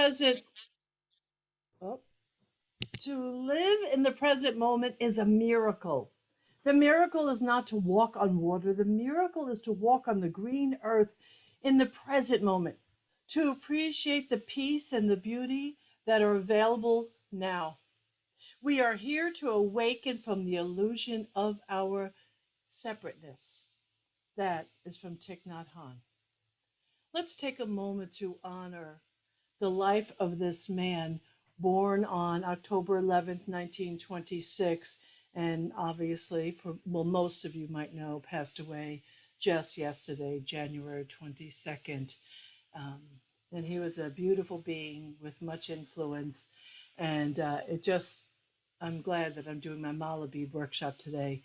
present, oh, to live in the present moment is a miracle. The miracle is not to walk on water. The miracle is to walk on the green earth in the present moment, to appreciate the peace and the beauty that are available now. We are here to awaken from the illusion of our separateness. That is from Thich Nhat Hanh. Let's take a moment to honor the life of this man born on October 11th, 1926, and obviously, for well, most of you might know, passed away just yesterday, January 22nd. Um, and he was a beautiful being with much influence. And I'm glad that I'm doing my mala bead workshop today,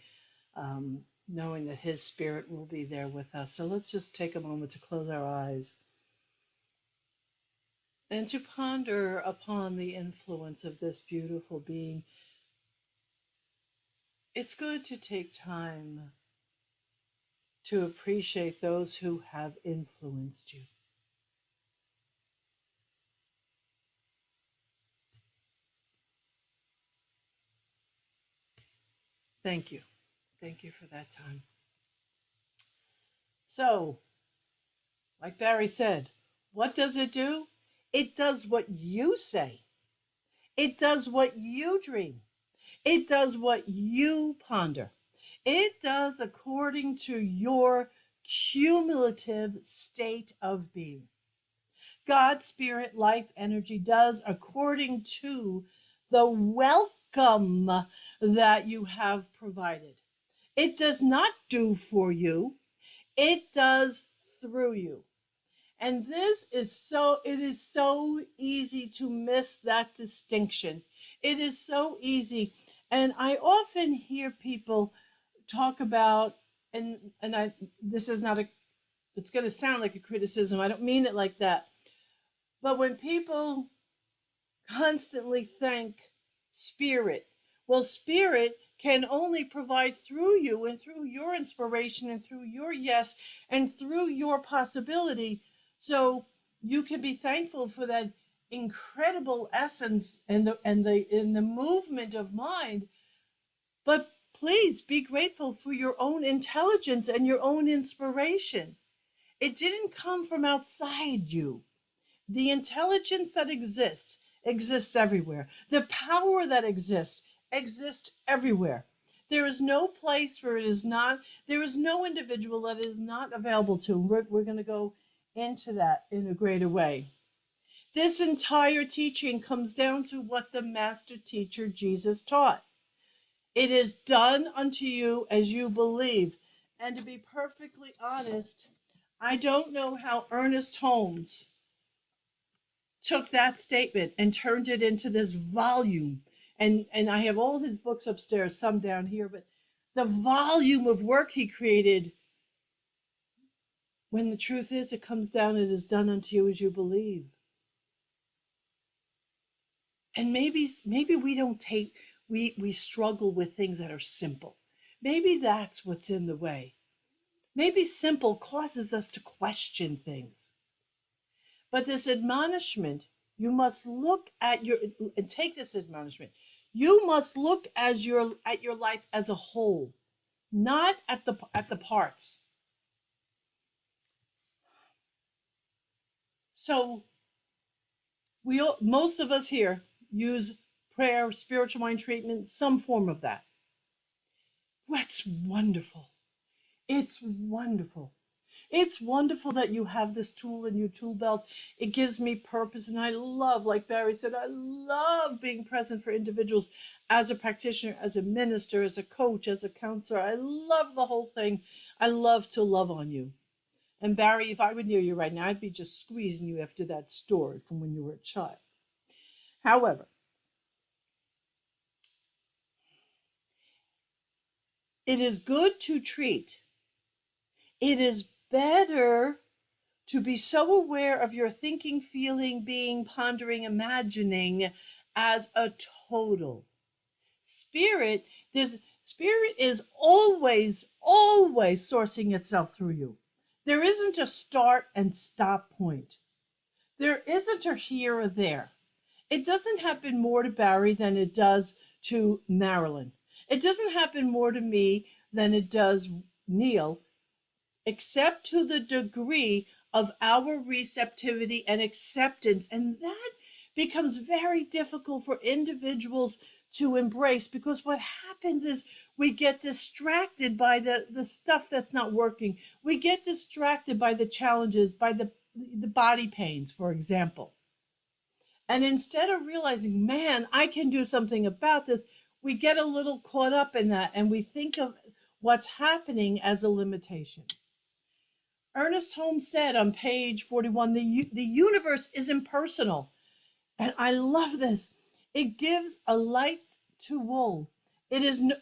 knowing that his spirit will be there with us. So let's just take a moment to close our eyes and to ponder upon the influence of this beautiful being. It's good to take time to appreciate those who have influenced you. Thank you. Thank you for that time. So, like Barry said, what does it do? It does what you say. It does what you dream. It does what you ponder. It does according to your cumulative state of being. God, spirit, life, energy does according to the welcome that you have provided. It does not do for you, it does through you. And it is so easy to miss that distinction. It is so easy. And I often hear people talk about, and I, this is not a, it's going to sound like a criticism. I don't mean it like that. But when people constantly thank spirit, well, spirit can only provide through you and through your inspiration and through your yes and through your possibility. So you can be thankful for that incredible essence and the movement of mind, but please be grateful for your own intelligence and your own inspiration. It didn't come from outside you. The intelligence that exists everywhere. The power that exists everywhere. There is no place where it is not, there is no individual that is not available to. We're going to go into that in a greater way. This entire teaching comes down to what the master teacher Jesus taught. It is done unto you as you believe. And to be perfectly honest, I don't know how Ernest Holmes took that statement and turned it into this volume. And I have all his books upstairs, some down here, but the volume of work he created, when the truth is, it comes down, it is done unto you as you believe. And maybe we don't take, we struggle with things that are simple. Maybe that's what's in the way. Maybe simple causes us to question things. But this admonishment, you must look at your, and take this admonishment. You must look at your life as a whole, not at the parts. So most of us here use prayer, spiritual mind treatment, some form of that. That's wonderful. It's wonderful. It's wonderful that you have this tool in your tool belt. It gives me purpose, and I love, like Barry said, I love being present for individuals as a practitioner, as a minister, as a coach, as a counselor. I love the whole thing. I love to love on you. And Barry, if I were near you right now, I'd be just squeezing you after that story from when you were a child. However, it is good to treat. It is better to be so aware of your thinking, feeling, being, pondering, imagining as a total. Spirit, this spirit is always sourcing itself through you. There isn't a start and stop point. There isn't a here or there. It doesn't happen more to Barry than it does to Marilyn. It doesn't happen more to me than it does Neil, except to the degree of our receptivity and acceptance. And that becomes very difficult for individuals to embrace, because what happens is we get distracted by the stuff that's not working. We get distracted by the challenges, by the body pains, for example. And instead of realizing, man, I can do something about this, we get a little caught up in that and we think of what's happening as a limitation. Ernest Holmes said on page 41, the universe is impersonal. And I love this. It gives a light to wool. It is no.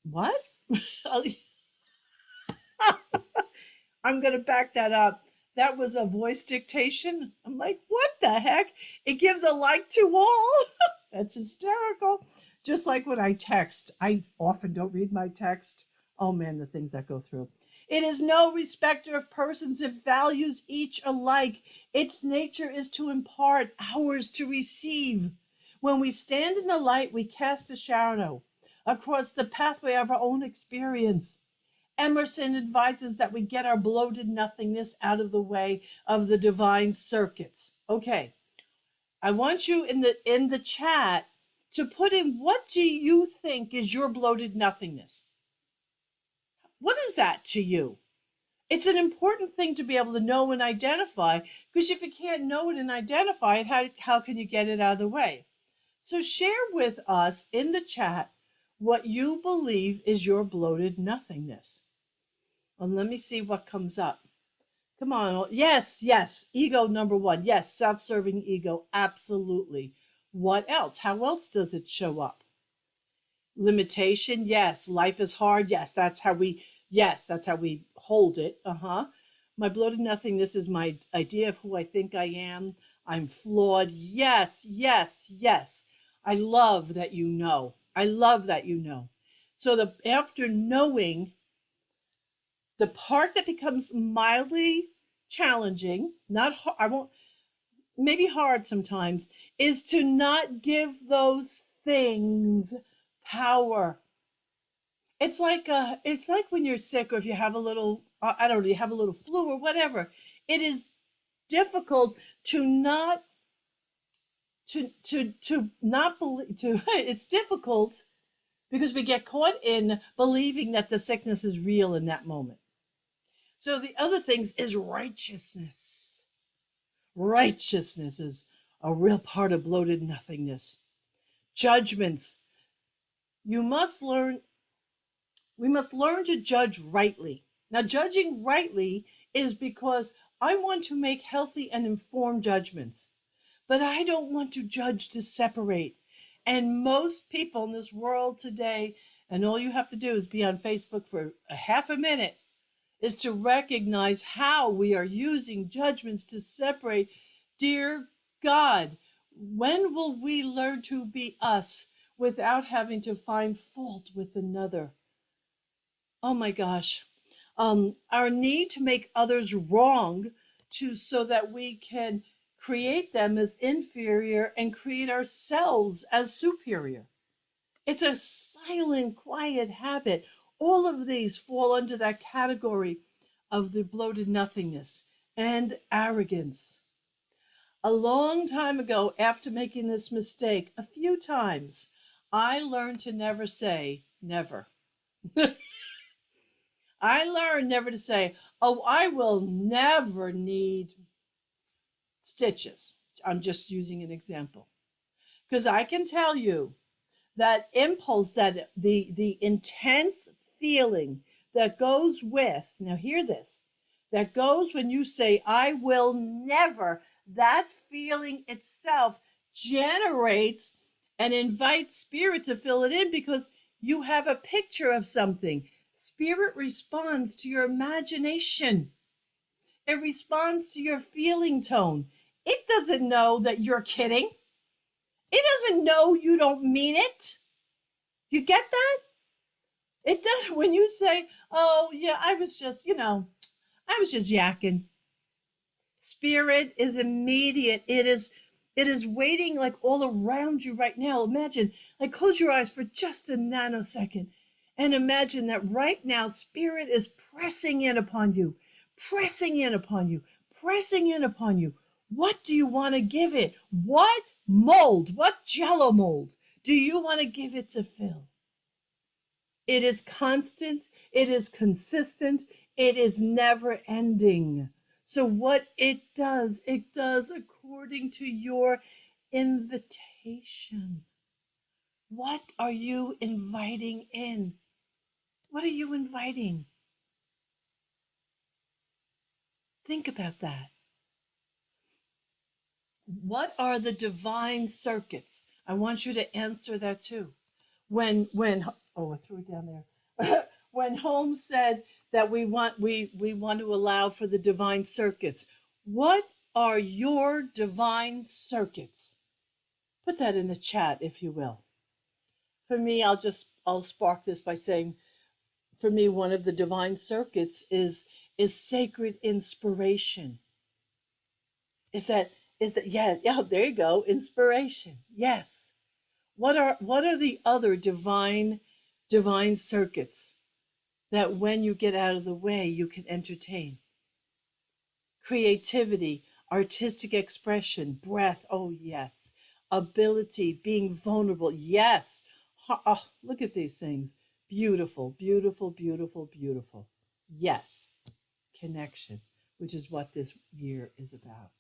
What? I'm going to back that up. That was a voice dictation. I'm like, what the heck? It gives a light to all. That's hysterical. Just like when I text, I often don't read my text. Oh man, the things that go through. It is no respecter of persons. It values each alike. Its nature is to impart, ours to receive. When we stand in the light, we cast a shadow across the pathway of our own experience. Emerson advises that we get our bloated nothingness out of the way of the divine circuits. Okay, I want you in the chat to put in, what do you think is your bloated nothingness? What is that to you? It's an important thing to be able to know and identify, because if you can't know it and identify it, how can you get it out of the way? So share with us in the chat what you believe is your bloated nothingness. And let me see what comes up. Come on. Yes, yes. Ego number one. Yes, self-serving ego. Absolutely. What else? How else does it show up? Limitation. Yes. Life is hard. Yes, that's how we hold it. My bloated nothingness is my idea of who I think I am. I'm flawed. Yes, yes, yes. I love that you know. I love that you know. So after knowing, the part that becomes mildly challenging, not hard, I won't, maybe hard sometimes, is to not give those things power. It's like when you're sick, or if you have a little, I don't know, you have a little flu or whatever. It is difficult to not to not believe to it's difficult because we get caught in believing that the sickness is real in that moment. So the other things is righteousness. Righteousness is a real part of bloated nothingness. Judgments. You must learn, we must learn to judge rightly. Now, judging rightly is because I want to make healthy and informed judgments, but I don't want to judge to separate. And most people in this world today, and all you have to do is be on Facebook for a half a minute, is to recognize how we are using judgments to separate. Dear God, when will we learn to be us without having to find fault with another? Oh my gosh. Our need to make others wrong so that we can create them as inferior and create ourselves as superior. It's a silent, quiet habit. All of these fall under that category of the bloated nothingness and arrogance. A long time ago, after making this mistake a few times, I learned to never say never. I learned never to say, oh, I will never need stitches. I'm just using an example. Because I can tell you that impulse, that the intense feeling that goes with, now hear this, that goes when you say, I will never, that feeling itself generates and invites spirit to fill it in, because you have a picture of something. Spirit responds to your imagination. It responds to your feeling tone. It doesn't know that you're kidding. It doesn't know you don't mean it. You get that? It does. When you say, oh, yeah, I was just yakking. Spirit is immediate. It is waiting like all around you right now. Imagine, like close your eyes for just a nanosecond and imagine that right now spirit is pressing in upon you, pressing in upon you, pressing in upon you. What do you want to give it? What mold, what jello mold do you want to give it to fill? It is constant, it is consistent, it is never ending. So, what it does according to your invitation. What are you inviting in? What are you inviting? Think about that. What are the divine circuits? I want you to answer that too. When oh, I threw it down there. When Holmes said that we want to allow for the divine circuits, what are your divine circuits? Put that in the chat if you will. For me, I'll spark this by saying, for me, one of the divine circuits is sacred inspiration. Is that yeah, there you go, inspiration. Yes. What are the other divine circuits that when you get out of the way you can entertain? Creativity, artistic expression, breath, oh yes. Ability, being vulnerable, yes. Oh, look at these things. Beautiful, beautiful, beautiful, beautiful. Yes. Connection, which is what this year is about.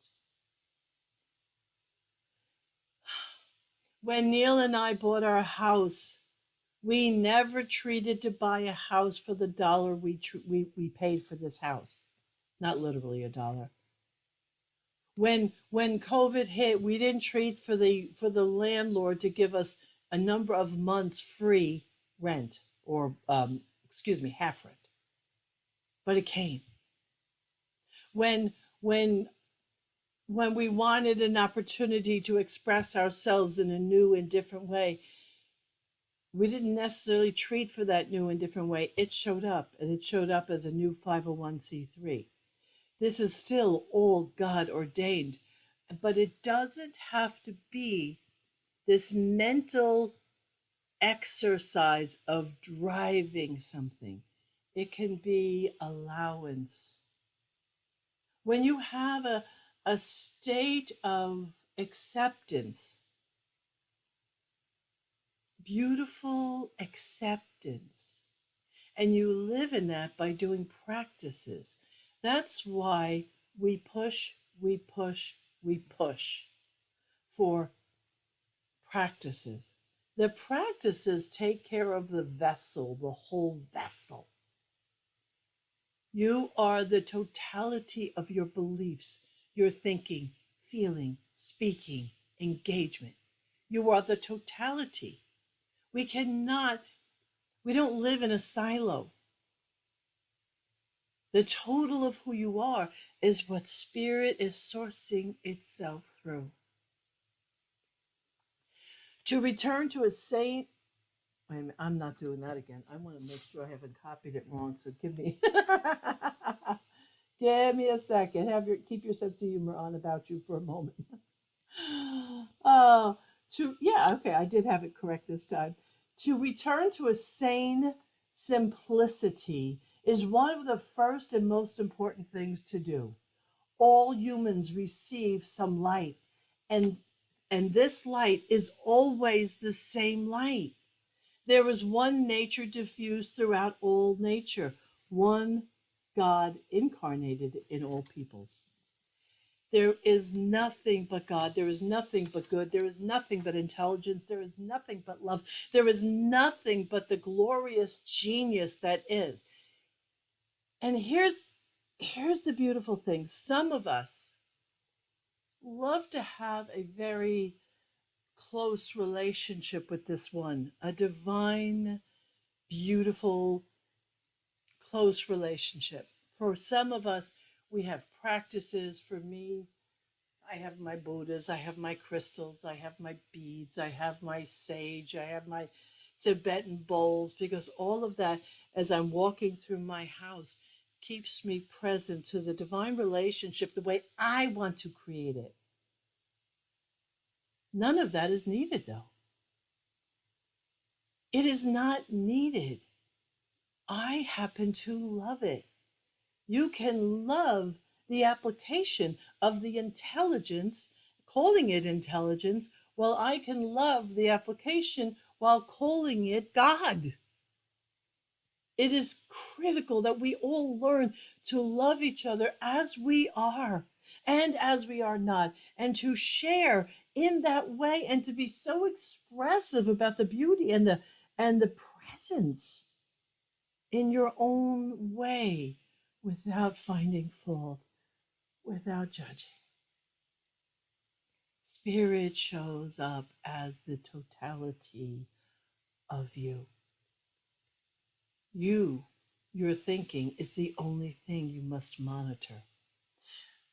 When Neil and I bought our house, we never treated to buy a house for the dollar we paid for this house. Not literally a dollar. When COVID hit, we didn't treat for the landlord to give us a number of months free rent or excuse me, half rent. But it came. When when when we wanted an opportunity to express ourselves in a new and different way, we didn't necessarily treat for that new and different way. It showed up, and it showed up as a new 501c3. This is still all God ordained, but it doesn't have to be this mental exercise of driving something. It can be allowance. When you have a state of acceptance, beautiful acceptance, and you live in that by doing practices. That's why we push for practices. The practices take care of the vessel, the whole vessel. You are the totality of your beliefs, your thinking, feeling, speaking, engagement. You are the totality. We cannot, we don't live in a silo. The total of who you are is what spirit is sourcing itself through. To return to a saint, wait a minute, I'm not doing that again. I want to make sure I haven't copied it wrong. So give me, give me a second. Keep your sense of humor on about you for a moment. uh, yeah, okay, I did have it correct this time. To return to a sane simplicity is one of the first and most important things to do. All humans receive some light, and this light is always the same light. There is one nature diffused throughout all nature, one God incarnated in all peoples. There is nothing but God. There is nothing but good. There is nothing but intelligence. There is nothing but love. There is nothing but the glorious genius that is. And here's the beautiful thing. Some of us love to have a very close relationship with this one, a divine, beautiful, close relationship. For some of us, we have practices. For me, I have my Buddhas, I have my crystals, I have my beads, I have my sage, I have my Tibetan bowls, because all of that, as I'm walking through my house, keeps me present to the divine relationship the way I want to create it. None of that is needed, though. It is not needed. I happen to love it. You can love the application of the intelligence, calling it intelligence, while I can love the application while calling it God. It is critical that we all learn to love each other as we are and as we are not, and to share in that way, and to be so expressive about the beauty and the presence in your own way, without finding fault, without judging. Spirit shows up as the totality of you. You, your thinking, is the only thing you must monitor.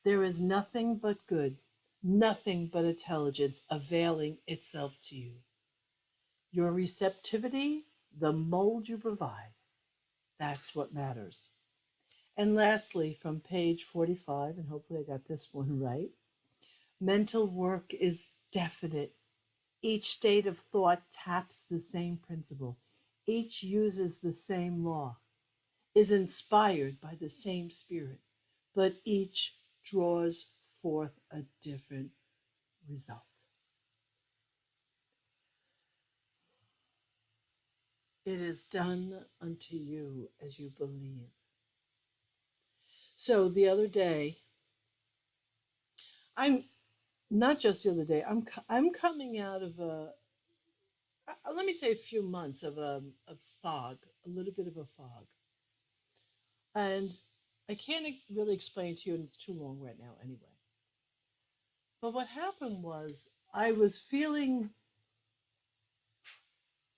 There is nothing but good, nothing but intelligence availing itself to you. Your receptivity, the mold you provide, that's what matters. And lastly, from page 45, and hopefully I got this one right, mental work is definite. Each state of thought taps the same principle. Each uses the same law, is inspired by the same spirit, but each draws forth a different result. It is done unto you as you believe. So the other day, I'm not just the other day, I'm coming out of let me say a few months of fog, a little bit of a fog. And I can't really explain to you, and it's too long right now anyway. But what happened was I was feeling,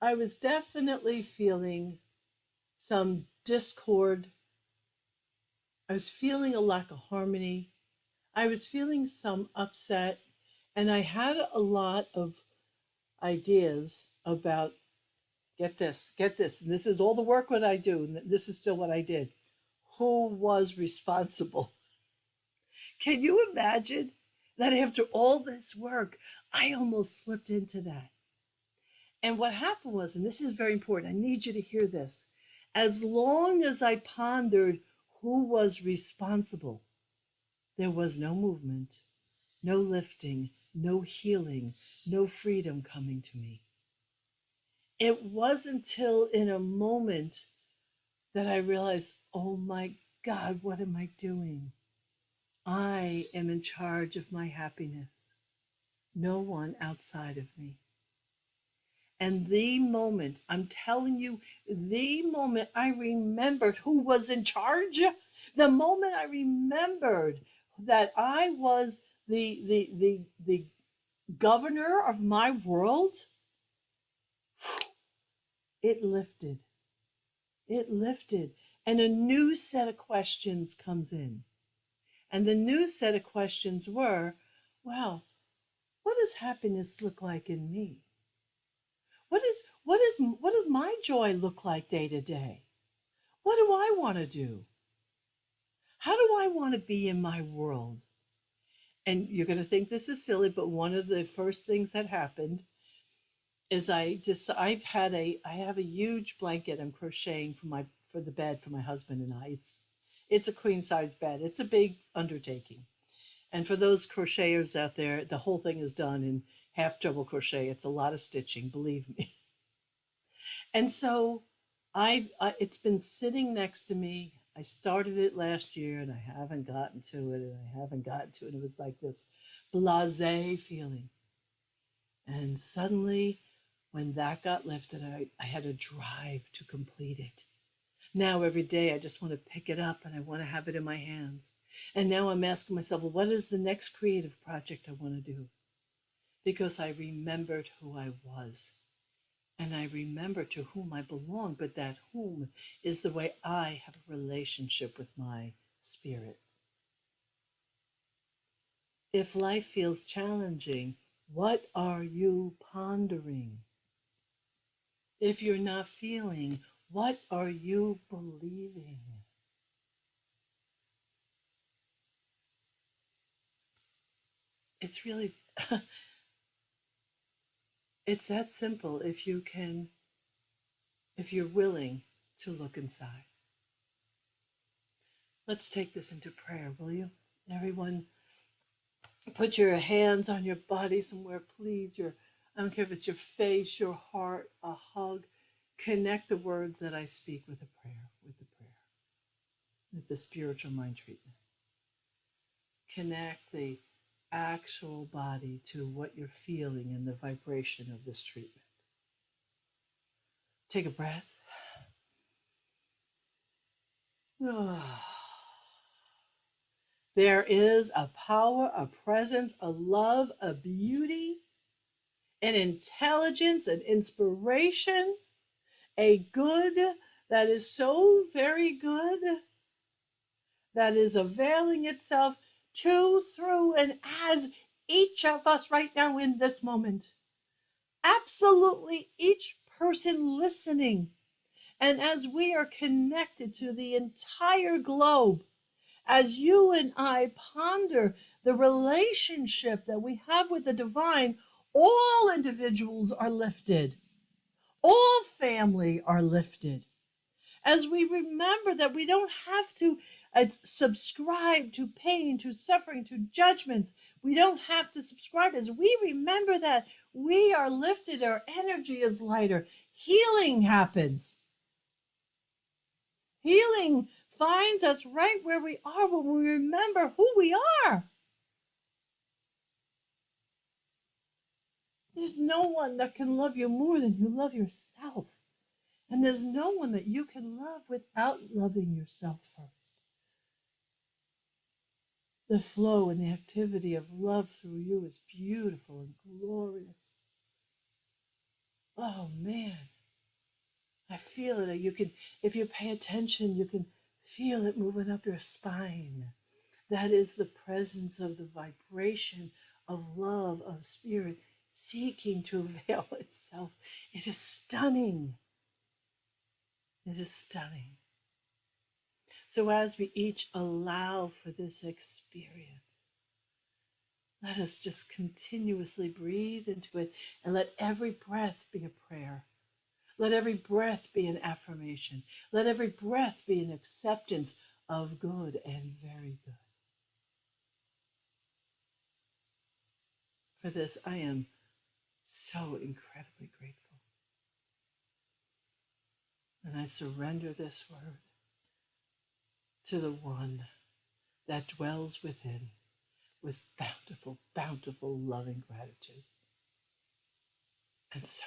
I was definitely feeling some discord. I was feeling a lack of harmony. I was feeling some upset. And I had a lot of ideas about, get this, and this is all the work what I do, and this is still what I did. Who was responsible? Can you imagine that after all this work, I almost slipped into that? And what happened was, and this is very important, I need you to hear this. As long as I pondered who was responsible, there was no movement, no lifting, no healing, no freedom coming to me. It wasn't until in a moment that I realized, oh my God, what am I doing? I am in charge of my happiness, no one outside of me. And the moment, I'm telling you, the moment I remembered who was in charge, the moment I remembered that I was the governor of my world, it lifted. It lifted. And a new set of questions comes in. And the new set of questions were, well, what does happiness look like in me? What does my joy look like day to day? What do I want to do? How do I want to be in my world? And you're going to think this is silly, but one of the first things that happened is I have a huge blanket I'm crocheting for the bed for my husband and I. It's a queen size bed. It's a big undertaking. And for those crocheters out there, the whole thing is done in half double crochet. It's a lot of stitching, believe me. And so it's been sitting next to me. I started it last year and I haven't gotten to it and I haven't gotten to it. It was like this blasé feeling. And suddenly, when that got lifted, I had a drive to complete it. Now, every day, I just want to pick it up and I want to have it in my hands. And now I'm asking myself, well, what is the next creative project I want to do? Because I remembered who I was. And I remember to whom I belong, but that whom is the way I have a relationship with my spirit. If life feels challenging, what are you pondering? If you're not feeling, what are you believing? It's really, it's that simple if you can, if you're willing to look inside. Let's take this into prayer, will you? Everyone, put your hands on your body somewhere, please. I don't care if it's your face, your heart, a hug. Connect the words that I speak with a prayer, with the spiritual mind treatment. Connect the actual body to what you're feeling in the vibration of this treatment. Take a breath. There is a power, a presence, a love, a beauty, an intelligence, an inspiration, a good that is so very good that is availing itself to, through, and as each of us right now in this moment. Absolutely each person listening. And as we are connected to the entire globe, as you and I ponder the relationship that we have with the divine, all individuals are lifted. All family are lifted. As we remember that we don't have to subscribe to pain, to suffering, to judgments. We don't have to subscribe. As we remember that we are lifted, our energy is lighter. Healing happens. Healing finds us right where we are when we remember who we are. There's no one that can love you more than you love yourself. And there's no one that you can love without loving yourself first. The flow and the activity of love through you is beautiful and glorious. Oh man, I feel it. You can, if you pay attention, you can feel it moving up your spine. That is the presence of the vibration of love, of spirit, seeking to avail itself. It is stunning. It is stunning. So as we each allow for this experience, let us just continuously breathe into it and let every breath be a prayer. Let every breath be an affirmation. Let every breath be an acceptance of good and very good. For this, I am so incredibly grateful. And I surrender this word to the one that dwells within with bountiful, bountiful loving gratitude. And so